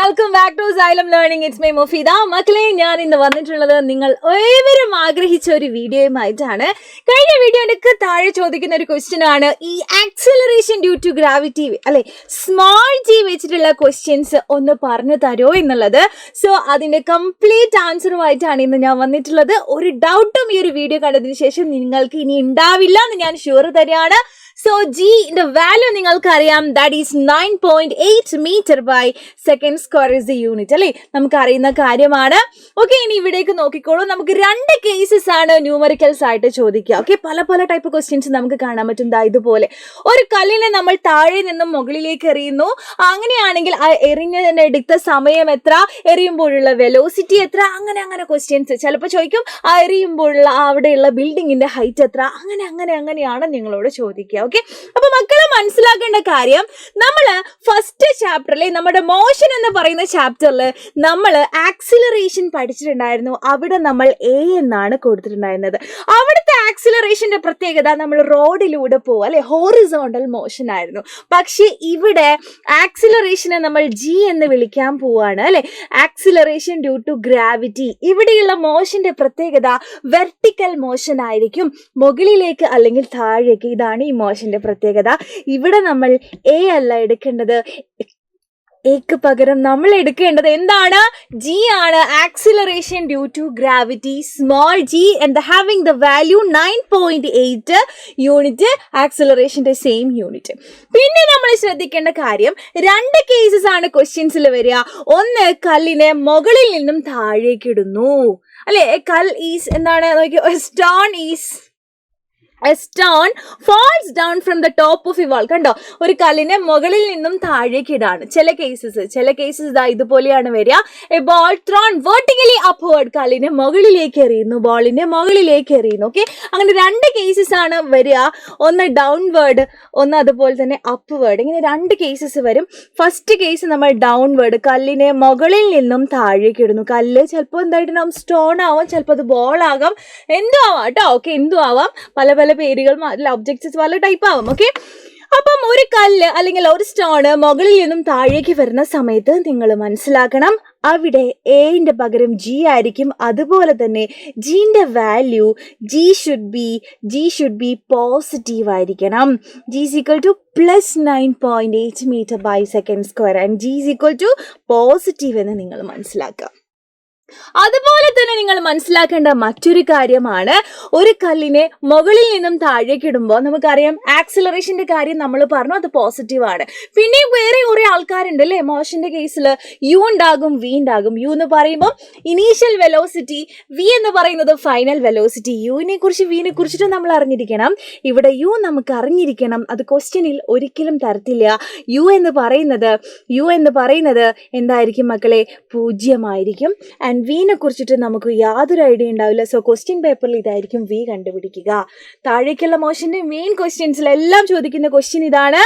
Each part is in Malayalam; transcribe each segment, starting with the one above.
Welcome back to Xylem learning. It's my Mufeeda. മക്കളെ, ഞാൻ ഇന്ന് വന്നിട്ടുള്ളത് നിങ്ങൾ ഏവരും ആഗ്രഹിച്ച ഒരു വീഡിയോയുമായിട്ടാണ്. കഴിഞ്ഞ വീഡിയോയിലേക്ക് താഴെ ചോദിക്കുന്ന ഒരു ക്വസ്റ്റ്യൻ ആണ്, ഈ ആക്സിലറേഷൻ ഡ്യൂ ടു ഗ്രാവിറ്റി അല്ലെ സ്മോൾ ജി വെച്ചിട്ടുള്ള ക്വസ്റ്റ്യൻസ് ഒന്ന് പറഞ്ഞു തരുമോ എന്നുള്ളത്. സോ അതിന്റെ കംപ്ലീറ്റ് ആൻസറുമായിട്ടാണ് ഇന്ന് ഞാൻ വന്നിട്ടുള്ളത്. ഒരു ഡൗട്ടും ഈ ഒരു വീഡിയോ കണ്ടതിന് ശേഷം നിങ്ങൾക്ക് ഇനി ഉണ്ടാവില്ല എന്ന് ഞാൻ ഷുവർ തരികയാണ്. സോ ജിന്റെ വാല്യൂ നിങ്ങൾക്ക് അറിയാം, that is 9.8 metre by second square is the unit അല്ലേ, നമുക്ക് അറിയുന്ന കാര്യമാണ്. ഓക്കെ, ഇനി ഇവിടേക്ക് നോക്കിക്കോളൂ. നമുക്ക് രണ്ട് കേസസ് ആണ് ന്യൂമറിക്കൽസ് ആയിട്ട് ചോദിക്കുക. ഓക്കെ, പല പല ടൈപ്പ് ക്വസ്റ്റ്യൻസ് നമുക്ക് കാണാൻ പറ്റും. ഇതുപോലെ ഒരു കല്ലിനെ നമ്മൾ താഴെ നിന്നും മുകളിലേക്ക് എറിയുന്നു. അങ്ങനെയാണെങ്കിൽ ആ എറിഞ്ഞെടുത്ത സമയം എത്ര, എറിയുമ്പോഴുള്ള വെലോസിറ്റി എത്ര, അങ്ങനെ അങ്ങനെ ക്വസ്റ്റ്യൻസ് ചിലപ്പോൾ ചോദിക്കും. ആ എറിയുമ്പോഴുള്ള അവിടെയുള്ള ബിൽഡിങ്ങിന്റെ ഹൈറ്റ് എത്ര, അങ്ങനെയാണ് നിങ്ങളോട് ചോദിക്കുക. ഓക്കെ, അപ്പൊ മക്കളെ മനസ്സിലാക്കേണ്ട കാര്യം, നമ്മള് ഫസ്റ്റ് ചാപ്റ്ററിലെ നമ്മുടെ മോഷൻ എന്ന് പറയുന്ന ചാപ്റ്ററിൽ നമ്മൾ ആക്സിലറേഷൻ പഠിച്ചിട്ടുണ്ടായിരുന്നു. അവിടെ നമ്മൾ എ എന്നാണ് കൊടുത്തിട്ടുണ്ടായിരുന്നത്. അവിടുത്തെ ആക്സിലറേഷന്റെ പ്രത്യേകത നമ്മൾ റോഡിലൂടെ പോവുക അല്ലെ, ഹോറിസോണ്ടൽ മോഷൻ ആയിരുന്നു. പക്ഷെ ഇവിടെ ആക്സിലറേഷനെ നമ്മൾ ജി എന്ന് വിളിക്കാൻ പോവാണ് അല്ലെ, ആക്സിലറേഷൻ ഡ്യൂ ടു ഗ്രാവിറ്റി. ഇവിടെയുള്ള മോഷന്റെ പ്രത്യേകത വെർട്ടിക്കൽ മോഷൻ ആയിരിക്കും, മുകളിലേക്ക് അല്ലെങ്കിൽ താഴേക്ക്. ഇതാണ് ഈ മോഷന്റെ പ്രത്യേകത. ഇവിടെ നമ്മൾ എ അല്ല എടുക്കേണ്ടത്, എക്ക് പകരം നമ്മൾ എടുക്കേണ്ടത് എന്താണ്, ജി ആണ്. Acceleration due to gravity small g and having the value 9.8 unit, ആക്സിലറേഷന്റെ സെയിം യൂണിറ്റ്. പിന്നെ നമ്മൾ ശ്രദ്ധിക്കേണ്ട കാര്യം, രണ്ട് കേസസ് ആണ് ക്വസ്റ്റ്യൻസിൽ വരിക. ഒന്ന്, കല്ലിനെ മുകളിൽ നിന്നും താഴേക്ക് ഇടുന്നു അല്ലെ, കൽ ഈസ് എന്താണ് നോക്കിയോ, A stone falls down from the top of a wall. കണ്ടോ, ഒരു കല്ലിനെ മുകളിൽ നിന്നും താഴേക്ക് ഇടാണ്. ചില കേസസ് ഇതുപോലെയാണ് വരിക. A ball thrown vertically upward, കല്ലിനെ മുകളിലേക്ക് എറിയുന്നു, ബോളിനെ മുകളിലേക്ക് എറിയുന്നു. ഓക്കെ, അങ്ങനെ രണ്ട് കേസസ് ആണ് വരിക. ഒന്ന് ഡൗൺവേർഡ്, ഒന്ന് അതുപോലെ തന്നെ അപ്വേർഡ്. ഇങ്ങനെ രണ്ട് കേസസ് വരും. ഫസ്റ്റ് കേസ് നമ്മൾ ഡൗൺവേർഡ്, കല്ലിനെ മുകളിൽ നിന്നും താഴേക്ക് ഇടുന്നു. കല്ല് ചിലപ്പോൾ എന്തായിട്ടുണ്ടാവും, സ്റ്റോൺ ആവാം, ചിലപ്പോൾ അത് ബോൾ ആകാം, എന്തോ ആവാം കേട്ടോ. ഓക്കെ, എന്തോ ആവാം, പല പല പേരുകൾ, ഒബ്ജക്ട്സ് പല ടൈപ്പ് ആവും. ഓക്കെ, അപ്പം ഒരു കല്ല് അല്ലെങ്കിൽ ഒരു സ്റ്റോണ് മുകളിൽ നിന്നും താഴേക്ക് വരുന്ന സമയത്ത് നിങ്ങൾ മനസ്സിലാക്കണം, അവിടെ എന്റെ പകരം ജി ആയിരിക്കും. അതുപോലെ തന്നെ ജിന്റെ value g should be positive ആയിരിക്കണം. G is equal to +9.8 metre by second square and g is equal to positive എന്ന് നിങ്ങൾ മനസ്സിലാക്കുക. അതുപോലെ തന്നെ നിങ്ങൾ മനസ്സിലാക്കേണ്ട മറ്റൊരു കാര്യമാണ്, ഒരു കല്ലിനെ മുകളിൽ നിന്നും താഴേക്ക് ഇടുമ്പോൾ നമുക്കറിയാം ആക്സിലറേഷന്റെ കാര്യം നമ്മൾ പറഞ്ഞു, അത് പോസിറ്റീവ് ആണ്. പിന്നെ വേറെ കുറെ ആൾക്കാരുണ്ട് അല്ലേ, മോഷന്റെ കേസിൽ യു ഉണ്ടാകും, വി ഉണ്ടാകും. യു എന്ന് പറയുമ്പോൾ ഇനീഷ്യൽ വെലോസിറ്റി, വി എന്ന് പറയുന്നത് ഫൈനൽ വെലോസിറ്റി. യുവിനെ കുറിച്ച് വിനെ കുറിച്ചിട്ട് നമ്മൾ അറിഞ്ഞിരിക്കണം. ഇവിടെ യു നമുക്ക് അറിഞ്ഞിരിക്കണം, അത് ക്വസ്റ്റ്യനിൽ ഒരിക്കലും തരത്തില്ല. യു എന്ന് പറയുന്നത് എന്തായിരിക്കും മക്കളെ, 0 ആയിരിക്കും. ആൻഡ് വിനെ കുറിച്ചിട്ട് നമുക്ക് യാതൊരു ഐഡിയ ഉണ്ടാവില്ല. സോ ക്വസ്റ്റ്യൻ പേപ്പറിൽ ഇതായിരിക്കും വി കണ്ടുപിടിക്കുക. താഴേക്കുള്ള മോഷന്റെ മെയിൻ ക്വസ്റ്റ്യൻസിലെല്ലാം ചോദിക്കുന്ന ക്വസ്റ്റ്യൻ ഇതാണ്,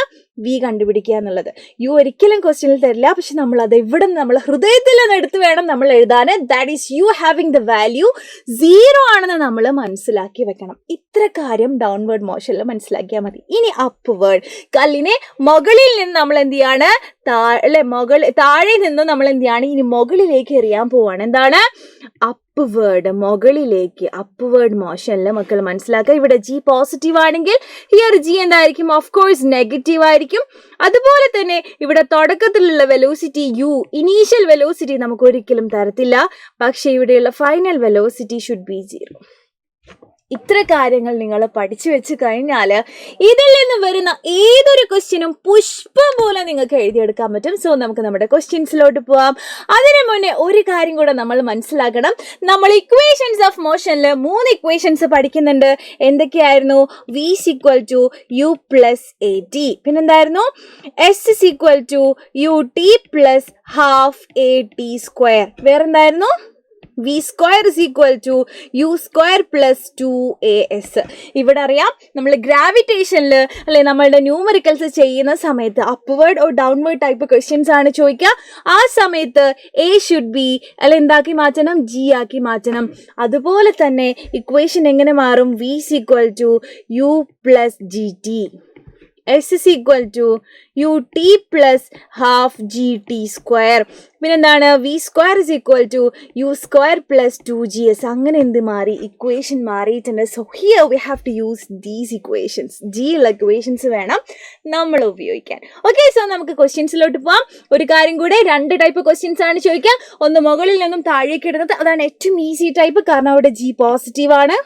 വി കണ്ടുപിടിക്കുക എന്നുള്ളത്. യു ഒരിക്കലും ക്വസ്റ്റ്യനിൽ തരില്ല, പക്ഷെ നമ്മൾ അത് ഇവിടെ നിന്ന് നമ്മൾ ഹൃദയത്തിൽ നിന്ന് എടുത്ത് വേണം നമ്മൾ എഴുതാൻ. That is U having the value 0 ആണെന്ന് നമ്മൾ മനസ്സിലാക്കി വെക്കണം. ഇത്ര കാര്യം ഡൗൺവേർഡ് മോഷനിൽ മനസ്സിലാക്കിയാൽ മതി. ഇനി അപ്വേർഡ്, കല്ലിനെ മുകളിൽ നിന്ന് നമ്മൾ എന്ത് ചെയ്യാണ്, താഴെ നിന്ന് നമ്മൾ എന്ത് ചെയ്യാണ്, ഇനി മുകളിലേക്ക് എറിയാൻ പോവാണ്. എന്താണ് അപ്വേർഡ്, മുകളിലേക്ക്, അപ്വേർഡ് മോഷനിൽ മക്കൾ മനസ്സിലാക്കുക. ഇവിടെ ജി പോസിറ്റീവ് ആണെങ്കിൽ ഹിയർ ജി എന്തായിരിക്കും, ഓഫ് കോഴ്സ് നെഗറ്റീവ് ആയിരിക്കും. അതുപോലെ തന്നെ ഇവിടെ തുടക്കത്തിലുള്ള വെലോസിറ്റി യു, ഇനീഷ്യൽ വെലോസിറ്റി നമുക്ക് ഒരിക്കലും തരത്തില്ല, പക്ഷെ ഇവിടെയുള്ള ഫൈനൽ വെലോസിറ്റി ഷുഡ് ബി 0. ഇത്ര കാര്യങ്ങൾ നിങ്ങൾ പഠിച്ചു വെച്ച് കഴിഞ്ഞാൽ ഇതിൽ നിന്ന് വരുന്ന ഏതൊരു ക്വസ്റ്റ്യനും പുഷ്പം പോലെ നിങ്ങൾക്ക് എഴുതിയെടുക്കാൻ പറ്റും. സോ നമുക്ക് നമ്മുടെ ക്വസ്റ്റ്യൻസിലോട്ട് പോവാം. അതിനു മുന്നേ ഒരു കാര്യം കൂടെ നമ്മൾ മനസ്സിലാക്കണം, നമ്മൾ ഇക്വേഷൻസ് ഓഫ് മോഷനിൽ 3 ഇക്വേഷൻസ് പഠിക്കുന്നുണ്ട്. എന്തൊക്കെയായിരുന്നു, v = u + at, പിന്നെന്തായിരുന്നു s = ut + ½ at², വേറെന്തായിരുന്നു v² = u² + 2as. ഇവിടെ അറിയാം, നമ്മൾ ഗ്രാവിറ്റേഷനിൽ അല്ലെ നമ്മളുടെ ന്യൂമറിക്കൽസ് ചെയ്യുന്ന സമയത്ത് upward or downward type questions ആണ് ചോദിക്കുക. ആ സമയത്ത് എ ഷുഡ് ബി അല്ലെ എന്താക്കി മാറ്റണം, ജി ആക്കി മാറ്റണം. അതുപോലെ തന്നെ ഇക്വേഷൻ എങ്ങനെ മാറും, v = u + gt. S is equal to ut plus half gt square. പിന്നെന്താണ് v square is equal to u square plus 2gs. അങ്ങനെ എന്ത് മാറി? ഇക്വേഷൻ മാറിയിട്ടുണ്ട്. So here we have to use these equations. G ഉള്ള ഇക്വേഷൻസ് വേണം നമ്മൾ ഉപയോഗിക്കാൻ. ഓക്കെ, സോ നമുക്ക് ക്വസ്റ്റ്യൻസിലോട്ട് പോവാം. ഒരു കാര്യം കൂടെ, 2 ടൈപ്പ് ക്വസ്റ്റ്യൻസ് ആണ് ചോദിക്കുക. ഒന്ന് മുകളിൽ നിന്നും താഴേക്ക് ഇടുന്നത്, അതാണ് ഏറ്റവും ഈസി ടൈപ്പ്, കാരണം അവിടെ ജി പോസിറ്റീവ് ആണ്.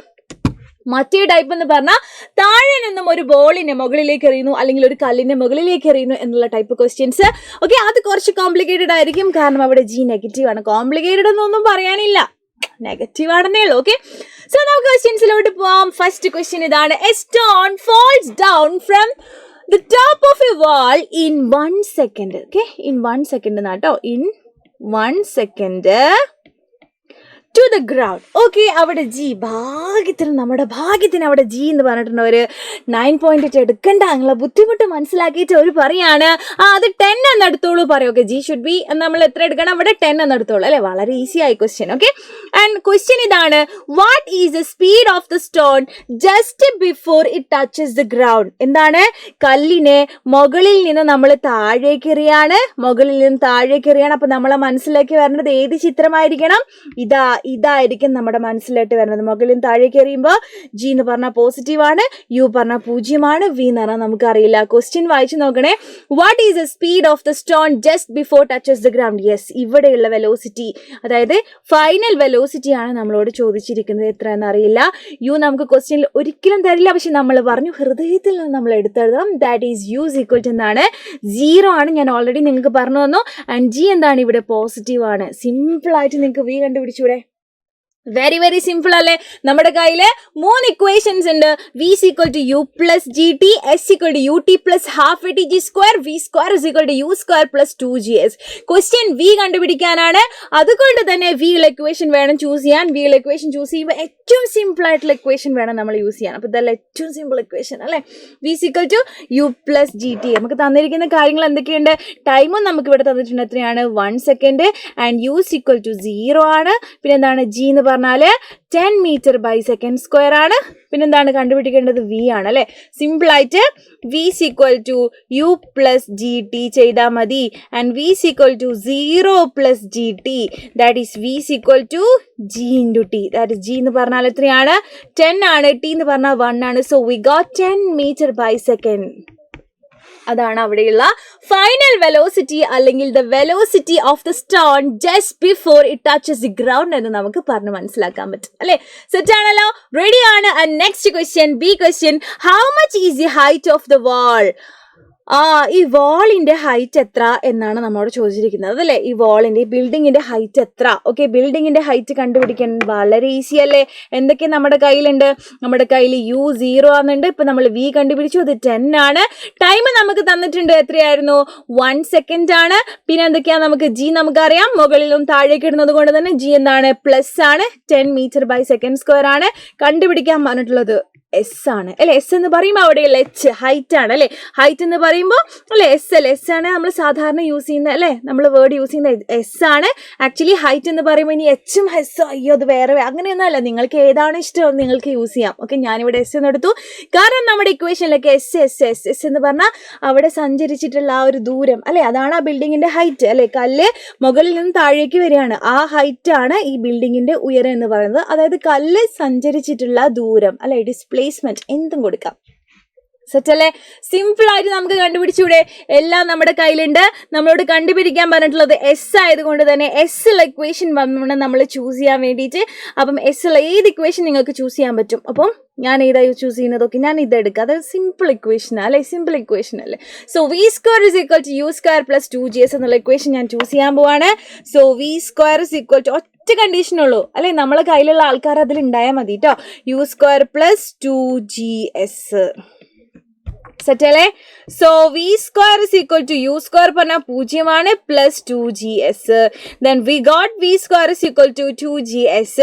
മറ്റേ ടൈപ്പ് എന്ന് പറഞ്ഞാൽ താഴെ നിന്നും ഒരു ബോളിനെ മുകളിലേക്ക് എറിയുന്നു അല്ലെങ്കിൽ ഒരു കല്ലിനെ മുകളിലേക്ക് എറിയുന്നു എന്നുള്ള ടൈപ്പ് ക്വസ്റ്റ്യൻസ്. ഓക്കെ, അത് കുറച്ച് കോംപ്ലിക്കേറ്റഡ് ആയിരിക്കും, കാരണം അവിടെ ജി നെഗറ്റീവ് ആണ്. കോംപ്ലിക്കേറ്റഡ് എന്നൊന്നും പറയാനില്ല, നെഗറ്റീവ് ആണെന്നേ ഉള്ളൂ. ഓക്കെ, സോ നമുക്ക് ക്വസ്റ്റ്യൻസിലോട്ട് പോവാം. ഫസ്റ്റ് ക്വസ്റ്റ്യൻ ഇതാണ്. A stone falls down from the top of a wall in 1 second. Okay, in 1 second എന്നാട്ടോ, in 1 second to the ground. Okay, അവിടെ ജി നമ്മുടെ ഭാഗ്യത്തിന് അവിടെ ജി എന്ന് പറഞ്ഞിട്ടുണ്ട്. ഒരു 9 പോയിന്റ് എടുക്കണ്ട, നിങ്ങളെ ബുദ്ധിമുട്ട് മനസ്സിലാക്കിയിട്ട് അവർ പറയാണ് അത് 10 എന്ന് എടുത്തോളൂ പറയും. ഓക്കെ, ജി ഷുഡ് ബി നമ്മൾ എത്ര എടുക്കണം? അവിടെ 10 എന്ന് എടുത്തോളൂ അല്ലെ. വളരെ ഈസി ആയി ക്വസ്റ്റ്യൻ. ഓക്കെ, ആൻഡ് ക്വസ്റ്റ്യൻ ഇതാണ്. What is the speed of the stone just before it touches the ground? എന്താണ്? കല്ലിനെ മുകളിൽ നിന്ന് നമ്മൾ താഴേക്ക് എറിയാണ്, അപ്പൊ നമ്മളെ മനസ്സിലേക്ക് വരേണ്ടത് ഏത് ചിത്രമായിരിക്കണം? ഇതായിരിക്കും നമ്മുടെ മനസ്സിലായിട്ട് വരുന്നത്. മുകളിൽ താഴേക്ക് എറിയുമ്പോൾ ജി എന്ന് പറഞ്ഞാൽ പോസിറ്റീവ് ആണ്, യു പറഞ്ഞാൽ 0 ആണ്, വി എന്ന് പറഞ്ഞാൽ നമുക്കറിയില്ല. ക്വസ്റ്റ്യൻ വായിച്ചു നോക്കണേ. What is the speed of the stone just before touches the ground? Yes, ഇവിടെയുള്ള വെലോസിറ്റി, അതായത് ഫൈനൽ വെലോസിറ്റി ആണ് നമ്മളോട് ചോദിച്ചിരിക്കുന്നത്. എത്ര എന്നറിയില്ല. യു നമുക്ക് ക്വസ്റ്റ്യനിൽ ഒരിക്കലും തരില്ല, പക്ഷെ നമ്മൾ പറഞ്ഞു ഹൃദയത്തിൽ നിന്ന് നമ്മൾ എടുത്തെഴുതാം. That is u equal to എന്താണ്? 0 ആണ്. ഞാൻ ഓൾറെഡി നിങ്ങൾക്ക് പറഞ്ഞു തന്നു. ആൻഡ് ജി എന്താണ്? ഇവിടെ പോസിറ്റീവ് ആണ്. സിമ്പിൾ ആയിട്ട് നിങ്ങൾക്ക് വി കണ്ടുപിടിച്ചൂടെ? വെരി വെരി സിമ്പിൾ അല്ലേ? നമ്മുടെ കയ്യില് 3 ഇക്വേഷൻസ് ഉണ്ട്. v is equal to u plus gt, s equal to ut plus half atg square, v square is equal to u square plus 2gs. Question v കണ്ടുപിടിക്കാനാണ്. അതുകൊണ്ട് തന്നെ v ഉള്ള ഇക്വേഷൻ വേണം ചൂസ് ചെയ്യാൻ. v ഉള്ള ഇക്വേഷൻ ചൂസ് ചെയ്യുമ്പോൾ ഏറ്റവും സിമ്പിൾ ആയിട്ടുള്ള ഇക്വേഷൻ വേണം നമ്മൾ യൂസ് ചെയ്യാൻ. അപ്പൊ ഇതല്ല ഏറ്റവും സിമ്പിൾ ഇക്വേഷൻ അല്ലെ? v is equal to u plus gt. നമുക്ക് തന്നിരിക്കുന്ന കാര്യങ്ങൾ എന്തൊക്കെയുണ്ട്? ടൈമും നമുക്ക് ഇവിടെ തന്നിട്ടുണ്ട്. എത്രയാണ്? 1 second. And u is equal to 0 ആണ്. പിന്നെ എന്താണ്? g എന്ന് പറഞ്ഞാല് 10 മീറ്റർ ബൈ സെക്കൻഡ് സ്ക്വയർ ആണ്. പിന്നെന്താണ് കണ്ടുപിടിക്കേണ്ടത്? v ആണ് അല്ലെ? സിമ്പിൾ ആയിട്ട് v is equal to u plus gt ചെയ്താൽ മതി. And v is equal to 0 plus gt, that is v is equal to g into t. that is g എന്ന് പറഞ്ഞാൽ എത്രയാണ്? 10 ആണ്. t എന്ന് പറഞ്ഞാൽ 1 ആണ്. so we got 10 meter by second. അതാണ് അവിടെയുള്ള ഫൈനൽ വെലോസിറ്റി അല്ലെങ്കിൽ the velocity of the stone just before it touches the ground എന്ന് നമുക്ക് പറഞ്ഞ് മനസ്സിലാക്കാൻ പറ്റും അല്ലെ? സെറ്റ് ആണല്ലോ? റെഡി ആണ്. And next question, B question. How much is the height of the വാൾ? ഈ വാളിന്റെ ഹൈറ്റ് എത്ര എന്നാണ് നമ്മോട് ചോദിച്ചിരിക്കുന്നത് അല്ലെ? ഈ വാളിന്റെ ബിൽഡിങ്ങിന്റെ ഹൈറ്റ് എത്ര? ഓക്കെ, ബിൽഡിങ്ങിന്റെ ഹൈറ്റ് കണ്ടുപിടിക്കാൻ വളരെ ഈസി അല്ലേ? എന്തൊക്കെ നമ്മുടെ കയ്യിലുണ്ട്? നമ്മുടെ കയ്യിൽ u 0 ആണെന്നുണ്ട്. ഇപ്പൊ നമ്മൾ v കണ്ടുപിടിച്ചു, അത് 10 ആണ്. ടൈം നമുക്ക് തന്നിട്ടുണ്ട്. എത്രയായിരുന്നു? 1 സെക്കൻഡ് ആണ്. പിന്നെ എന്തൊക്കെയാ? നമുക്ക് g നമുക്കറിയാം, മുകളിലും താഴേക്ക് ഇടുന്നത് കൊണ്ട് തന്നെ g എന്താണ്? പ്ലസ് ആണ്. 10 മീറ്റർ ബൈ സെക്കൻഡ് സ്ക്വയർ ആണ്. കണ്ടുപിടിക്കാൻ പറഞ്ഞിട്ടുള്ളത് എസ് ആണ് അല്ലെ? എസ് എന്ന് പറയുമ്പോൾ അവിടെയുള്ള എച്ച് ഹൈറ്റ് ആണ് അല്ലെ? ഹൈറ്റ് എന്ന് പറയുമ്പോൾ അല്ലെ എസ് അല്ലെ? എസ് ആണ് നമ്മൾ സാധാരണ യൂസ് ചെയ്യുന്ന അല്ലെ? നമ്മൾ വേർഡ് യൂസ് ചെയ്യുന്ന എസ് ആണ്. ആക്ച്വലി ഹൈറ്റ് എന്ന് പറയുമ്പോൾ ഇനി എച്ചും എസ്, അയ്യോ അത് വേറെ അങ്ങനെയൊന്നും അല്ല. നിങ്ങൾക്ക് ഏതാണ് ഇഷ്ടം നിങ്ങൾക്ക് യൂസ് ചെയ്യാം. ഓക്കെ, ഞാനിവിടെ എസ് എന്ന് എടുത്തു, കാരണം നമ്മുടെ ഇക്വേഷനിലൊക്കെ എസ് എസ് എസ് എസ് എന്ന് പറഞ്ഞാൽ അവിടെ സഞ്ചരിച്ചിട്ടുള്ള ആ ഒരു ദൂരം അല്ലെ? അതാണ് ആ ബിൽഡിങ്ങിന്റെ ഹൈറ്റ് അല്ലെ? കല്ല് മുകളിൽ നിന്ന് താഴേക്ക് വരികയാണ്, ആ ഹൈറ്റ് ആണ് ഈ ബിൽഡിങ്ങിന്റെ ഉയരം എന്ന് പറയുന്നത്. അതായത് കല്ല് സഞ്ചരിച്ചിട്ടുള്ള ദൂരം അല്ലെ? ഡിസ്പ്ലേസ്മെന്റ് എന്തും കൊടുക്കാം. സെറ്റ് അല്ലേ? സിമ്പിൾ ആയിട്ട് നമുക്ക് കണ്ടുപിടിച്ചൂടെ? എല്ലാം നമ്മുടെ കയ്യിലുണ്ട്. നമ്മളോട് കണ്ടുപിടിക്കാൻ പറഞ്ഞിട്ടുള്ളത് എസ് ആയതുകൊണ്ട് തന്നെ എസ് ഉള്ള ഇക്വേഷൻ വന്നിട്ട് നമ്മൾ ചൂസ് ചെയ്യാൻ വേണ്ടിയിട്ട്. അപ്പം എസ് ഉള്ള ഏത് ഇക്വേഷൻ നിങ്ങൾക്ക് ചൂസ് ചെയ്യാൻ പറ്റും. അപ്പം ഞാൻ ഏതാ ചൂസ് ചെയ്യുന്നതൊക്കെ ഞാൻ ഇതെടുക്കുക. അത് സിമ്പിൾ ഇക്വേഷൻ അല്ലെ? സിമ്പിൾ ഇക്വേഷൻ അല്ലേ? So v square is equal to U square plus 2gs എന്നുള്ള ഇക്വേഷൻ ഞാൻ ചൂസ് ചെയ്യാൻ പോവാണ്. So v square is equal to ഒറ്റ കണ്ടീഷൻ ഉള്ളൂ അല്ലെ? നമ്മളെ കയ്യിലുള്ള ആൾക്കാർ അതിൽ ഉണ്ടായാൽ മതി കേട്ടോ. U square plus 2gs. Set അല്ലേ? So v square is equal to U square പറഞ്ഞാൽ 0 ആണ്, plus 2gs. Then we got v square is equal to 2gs.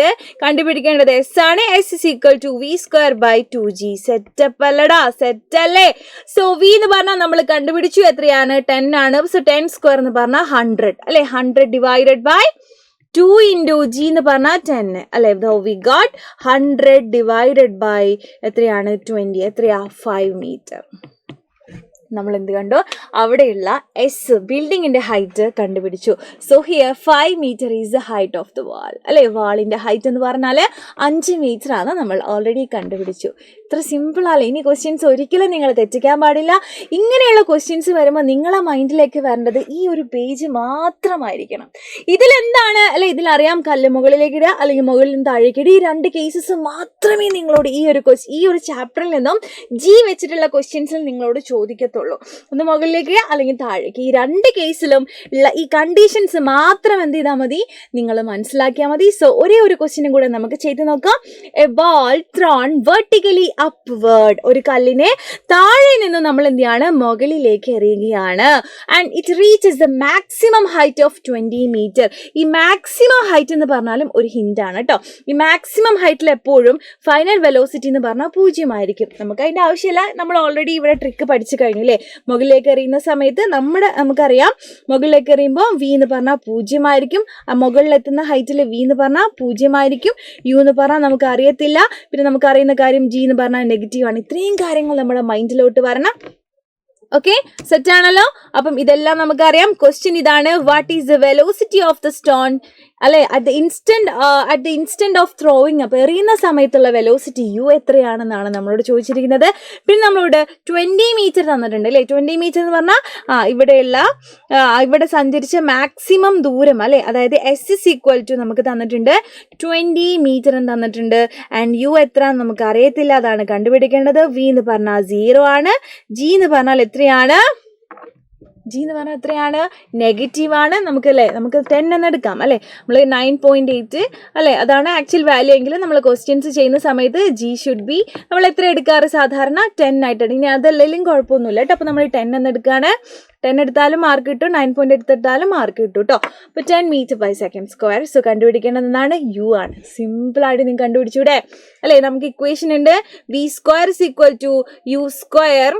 കണ്ടുപിടിക്കേണ്ടത് എസ് ആണ്. S is equal to V square by 2g. Setup അല്ലടാ? സെറ്റ് അല്ലേ? സോ വി എന്ന് പറഞ്ഞാൽ നമ്മൾ കണ്ടുപിടിച്ചു. എത്രയാണ്? 10 ആണ്. സോ 10 സ്ക്വയർ എന്ന് പറഞ്ഞാൽ 100 അല്ലെ? 100 ഡിവൈഡഡ് ബൈ 2 into g എന്ന് പറഞ്ഞാൽ 10 അല്ലെ? വി ഗോട്ട് 100 ഡിവൈഡഡ് ബൈ എത്രയാണ്? 20. എത്രയാ? 5 മീറ്റർ. നമ്മൾ എന്ത് കണ്ടു, അവിടെയുള്ള എസ് ബിൽഡിങ്ങിന്റെ ഹൈറ്റ് കണ്ടുപിടിച്ചു. So here 5 metre is the height of the wall, അല്ലെ? വാളിന്റെ ഹൈറ്റ് എന്ന് പറഞ്ഞാൽ 5 മീറ്റർ ആണ് നമ്മൾ ഓൾറെഡി കണ്ടുപിടിച്ചു. ഇത്ര സിമ്പിൾ ആണ്. ഇനി ക്വസ്റ്റ്യൻസ് ഒരിക്കലും നിങ്ങൾ തെറ്റിക്കാൻ പാടില്ല. ഇങ്ങനെയുള്ള ക്വസ്റ്റ്യൻസ് വരുമ്പോൾ നിങ്ങളെ മൈൻഡിലേക്ക് വരേണ്ടത് ഈ ഒരു പേജ് മാത്രമായിരിക്കണം. ഇതിലെന്താണ്, അല്ലെ? ഇതിലറിയാം കല്ല് മുകളിലേക്ക് ഇടുക അല്ലെങ്കിൽ മുകളിൽ നിന്ന് താഴേക്ക് ഇടുക. ഈ 2 കേസസ് മാത്രമേ നിങ്ങളോട് ഈ ഒരു ചാപ്റ്ററിൽ നിന്നും ജി വെച്ചിട്ടുള്ള ക്വസ്റ്റ്യൻസിൽ നിങ്ങളോട് ചോദിക്കത്തുള്ളൂ. ഒന്ന് മുകളിലേക്ക് അല്ലെങ്കിൽ താഴേക്ക്. ഈ 2 കേസിലും ഉള്ള ഈ കണ്ടീഷൻസ് മാത്രം എന്ത് ചെയ്താൽ മതി, നിങ്ങൾ മനസ്സിലാക്കിയാൽ മതി. സോ ഒരേ ഒരു ക്വസ്റ്റ്യനും കൂടെ നമുക്ക് ചെയ്ത് നോക്കാം. A ball thrown vertically upward, ഒരു കല്ലിനെ താഴെ നിന്ന് നമ്മൾ എന്ത് ചെയ്യാണ്, മുകളിലേക്ക് എറിയുകയാണ്. And it reaches the maximum height of 20 metre. ഈ മാക്സിമം ഹൈറ്റ് എന്ന് പറഞ്ഞാലും ഒരു ഹിന്റ് ആണ് കേട്ടോ. ഈ മാക്സിമം ഹൈറ്റിൽ എപ്പോഴും ഫൈനൽ വെലോസിറ്റി എന്ന് പറഞ്ഞാൽ 0 ആയിരിക്കും. നമുക്ക് അതിന്റെ ആവശ്യമില്ല, നമ്മൾ ഓൾറെഡി ഇവിടെ ട്രിക്ക് പഠിച്ചു കഴിഞ്ഞു അല്ലേ? മുകളിലേക്ക് എറിയുന്ന സമയത്ത് നമുക്കറിയാം, മുകളിലേക്ക് എറിയുമ്പോൾ വി എന്ന് പറഞ്ഞാൽ 0 ആയിരിക്കും. മുകളിലെത്തുന്ന ഹൈറ്റിൽ വി എന്ന് പറഞ്ഞാൽ 0 ആയിരിക്കും. യു എന്ന് പറഞ്ഞാൽ നമുക്ക് അറിയത്തില്ല. പിന്നെ നമുക്ക് അറിയുന്ന കാര്യം ജി എന്ന് പറഞ്ഞാൽ നെഗറ്റീവ് ആണ്. ഇത്രയും കാര്യങ്ങൾ നമ്മുടെ മൈൻഡിലോട്ട് വരണം. ഓക്കെ, സെറ്റ് ആണല്ലോ? അപ്പം ഇതെല്ലാം നമുക്കറിയാം. ക്വസ്റ്റ്യൻ ഇതാണ്, what is the velocity of the stone, അല്ലെ? At the instant of throwing. അപ്പൊ എറിയുന്ന സമയത്തുള്ള വെലോസിറ്റി യു എത്രയാണെന്നാണ് നമ്മളോട് ചോദിച്ചിരിക്കുന്നത്. പിന്നെ നമ്മളോട് 20 മീറ്റർ തന്നിട്ടുണ്ട് അല്ലെ? 20 മീറ്റർ എന്ന് പറഞ്ഞാൽ ഇവിടെ സഞ്ചരിച്ച മാക്സിമം ദൂരം, അല്ലെ? അതായത് എസ് ഇസ് ഈക്വൽ ടു നമുക്ക് തന്നിട്ടുണ്ട് 20 മീറ്റർ എന്ന് തന്നിട്ടുണ്ട്. ആൻഡ് യു എത്ര നമുക്ക് അറിയത്തില്ല, അതാണ് കണ്ടുപിടിക്കേണ്ടത്. വി എന്ന് പറഞ്ഞാൽ 0 ആണ്. ജി എന്ന് പറഞ്ഞാൽ എത്രയാണ്? ജി എന്ന് പറഞ്ഞാൽ എത്രയാണ്? നെഗറ്റീവ് ആണ്. നമുക്ക് 10 എന്ന് എടുക്കാം അല്ലെ? നമ്മൾ 9.8 അല്ലെ? അതാണ് ആക്ച്വൽ വാല്യൂ എങ്കിലും നമ്മൾ ക്വസ്റ്റ്യൻസ് ചെയ്യുന്ന സമയത്ത് ജി ഷുഡ് ബി നമ്മൾ എത്ര എടുക്കാറ്? സാധാരണ 10 ആയിട്ടാണ്. ഇനി അതല്ലെങ്കിലും കുഴപ്പമൊന്നുമില്ല കേട്ടോ. അപ്പോൾ നമ്മൾ 10 എന്ന് എടുക്കുകയാണ്. 10 എടുത്താലും മാർക്ക് കിട്ടും, 9.8 എടുത്താലും മാർക്ക് കിട്ടും കേട്ടോ. അപ്പോൾ 10 metre per second square. So കണ്ടുപിടിക്കേണ്ടത് എന്താണ്? യു ആണ്. സിമ്പിളായിട്ട് നിങ്ങൾക്ക് കണ്ടുപിടിച്ചൂടെ അല്ലേ? നമുക്ക് ഇക്വേഷൻ ഉണ്ട്, V square is equal to U square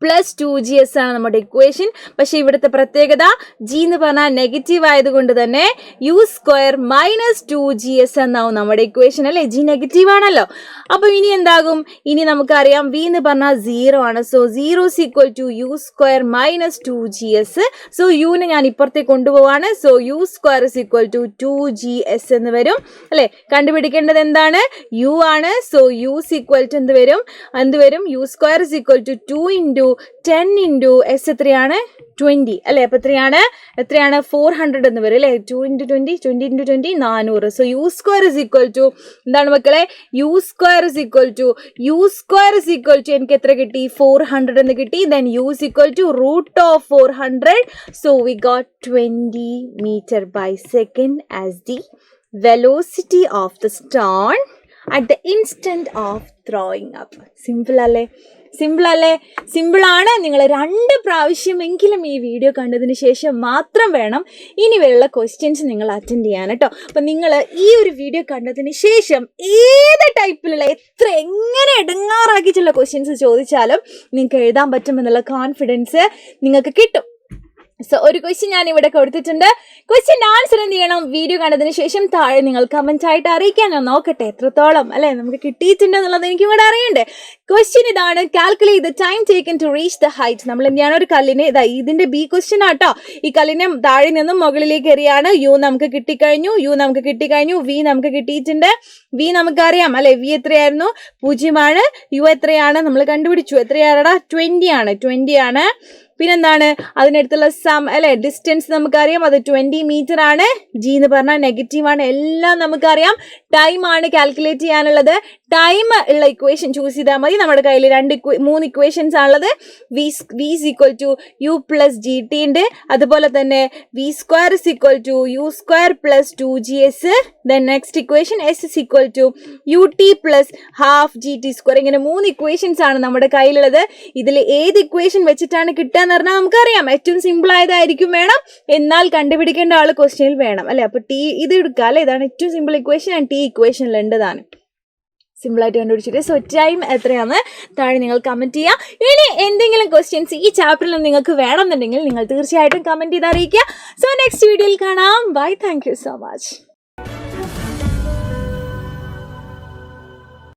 plus 2gs ആണ് നമ്മുടെ ഇക്വേഷൻ. പക്ഷെ ഇവിടുത്തെ പ്രത്യേകത ജി എന്ന് പറഞ്ഞാൽ നെഗറ്റീവ് ആയതുകൊണ്ട് തന്നെ യു സ്ക്വയർ മൈനസ് 2gs എന്നാവും നമ്മുടെ ഇക്വേഷൻ അല്ലെ? ജി നെഗറ്റീവ് ആണല്ലോ. അപ്പൊ ഇനി എന്താകും? ഇനി നമുക്കറിയാം വി എന്ന് പറഞ്ഞാൽ 0 ആണ്. So 0 is equal to u square minus 2gs. So യുവിനെ ഞാൻ ഇപ്പുറത്തേക്ക് കൊണ്ടുപോവാണ്. So U square is equal to 2gs എന്ന് വരും അല്ലെ? കണ്ടുപിടിക്കേണ്ടത് എന്താണ്? യു ആണ്. So u is equal to എന്ത് വരും? U square is equal to 2 into 10 into s എത്രയാണ്? 20 അല്ലെ? അപ്പൊ എത്രയാണ് 400 എന്ന് വരും അല്ലെ? 2 into 20 into 20 400. So U square is equal to എന്താണ് മക്കളെ? U square is equal to എനിക്ക് എത്ര കിട്ടി? 400 എന്ന് കിട്ടി. Then U is equal to root of 400. So we got 20 metre by second as the velocity of the stone at the instant of throwing up. Simple അല്ലേ? സിമ്പിളാണ്. നിങ്ങൾ 2 പ്രാവശ്യമെങ്കിലും ഈ വീഡിയോ കണ്ടതിന് ശേഷം മാത്രം വേണം ഇനി വരെയുള്ള ക്വസ്റ്റ്യൻസ് നിങ്ങൾ അറ്റൻഡ് ചെയ്യാൻ കേട്ടോ. അപ്പം നിങ്ങൾ ഈ ഒരു വീഡിയോ കണ്ടതിന് ശേഷം ഏത് ടൈപ്പിലുള്ള എങ്ങനെ ഇടങ്ങാറാക്കിയിട്ടുള്ള ക്വസ്റ്റ്യൻസ് ചോദിച്ചാലും നിങ്ങൾക്ക് എഴുതാൻ പറ്റുമെന്നുള്ള കോൺഫിഡൻസ് നിങ്ങൾക്ക് കിട്ടും. സോ ഒരു ക്വസ്റ്റ്യൻ ഞാൻ ഇവിടെ കൊടുത്തിട്ടുണ്ട്. ക്വസ്റ്റ്യൻ ആൻസർ എന്ത് ചെയ്യണം? വീഡിയോ കണ്ടതിന് ശേഷം താഴെ നിങ്ങൾ കമന്റ് ആയിട്ട് അറിയിക്കാൻ. ഞാൻ നോക്കട്ടെ എത്രത്തോളം അല്ലെ നമുക്ക് കിട്ടിയിട്ടുണ്ട് എന്നുള്ളത് എനിക്ക് ഇവിടെ അറിയണ്ടേ. ക്വസ്റ്റ്യൻ ഇതാണ്, calculate the time taken to reach the height. നമ്മൾ എന്ത് ചെയ്യണം? ഒരു കല്ലിനെ ഇതിന്റെ ബി ക്വസ്റ്റ്യൻ ആട്ടോ. ഈ കല്ലിനെ താഴെ നിന്നും മുകളിലേക്ക് എറിയാണ്. യു നമുക്ക് കിട്ടിക്കഴിഞ്ഞു. വി നമുക്ക് കിട്ടിയിട്ടുണ്ട്. വി നമുക്കറിയാം അല്ലെ? വി എത്രയായിരുന്നു? 0 ആണ്. യു എത്രയാണ്? നമ്മൾ കണ്ടുപിടിച്ചു. എത്രയാണടാ? 20 ആണ്. പിന്നെന്താണ്? അതിനടുത്തുള്ള ഡിസ്റ്റൻസ് നമുക്കറിയാം, അത് 20 മീറ്റർ ആണ്. ജി എന്ന് പറഞ്ഞാൽ നെഗറ്റീവ് ആണ്. എല്ലാം നമുക്കറിയാം. ടൈം ആണ് കാൽക്കുലേറ്റ് ചെയ്യാനുള്ളത്. ടൈം ഉള്ള ഇക്വേഷൻ ചൂസ് ചെയ്താൽ മതി. നമ്മുടെ കയ്യിൽ 3 ഇക്വേഷൻസ് ആണുള്ളത്. V is equal to U plus G T ഉണ്ട്. അതുപോലെ തന്നെ V square is equal to U square plus 2gs. Then next equation S is equal to U T plus half G T square. ഇങ്ങനെ 3 ഇക്വേഷൻസ് ആണ് നമ്മുടെ കയ്യിലുള്ളത്. ഇതിൽ ഏത് ഇക്വേഷൻ വെച്ചിട്ടാണ് കിട്ടുക എന്ന് പറഞ്ഞാൽ നമുക്കറിയാം. ഏറ്റവും സിമ്പിൾ ആയതായിരിക്കും വേണം, എന്നാൽ കണ്ടുപിടിക്കേണ്ട ആള് ക്വസ്റ്റ്യനിൽ വേണം അല്ലെ? അപ്പൊ ടി ഇത് എടുക്കുക അല്ലെ? ഇതാണ് ഏറ്റവും സിമ്പിൾ ഇക്വേഷൻ. ആൻഡ് ടി ഇക്വേഷനിൽ ഉണ്ടതാണ്. സിമ്പിളായിട്ട് കണ്ടുപിടിച്ചിട്ട്. സോ ടൈം എത്രയാണെന്ന് താഴെ നിങ്ങൾ കമന്റ് ചെയ്യുക. ഇനി എന്തെങ്കിലും ക്വസ്റ്റ്യൻസ് ഈ ചാപ്റ്ററിൽ നിങ്ങൾക്ക് വേണമെന്നുണ്ടെങ്കിൽ നിങ്ങൾ തീർച്ചയായിട്ടും കമന്റ് ചെയ്ത് അറിയിക്കുക. സോ നെക്സ്റ്റ് വീഡിയോയിൽ കാണാം. Bye. Thank you so much.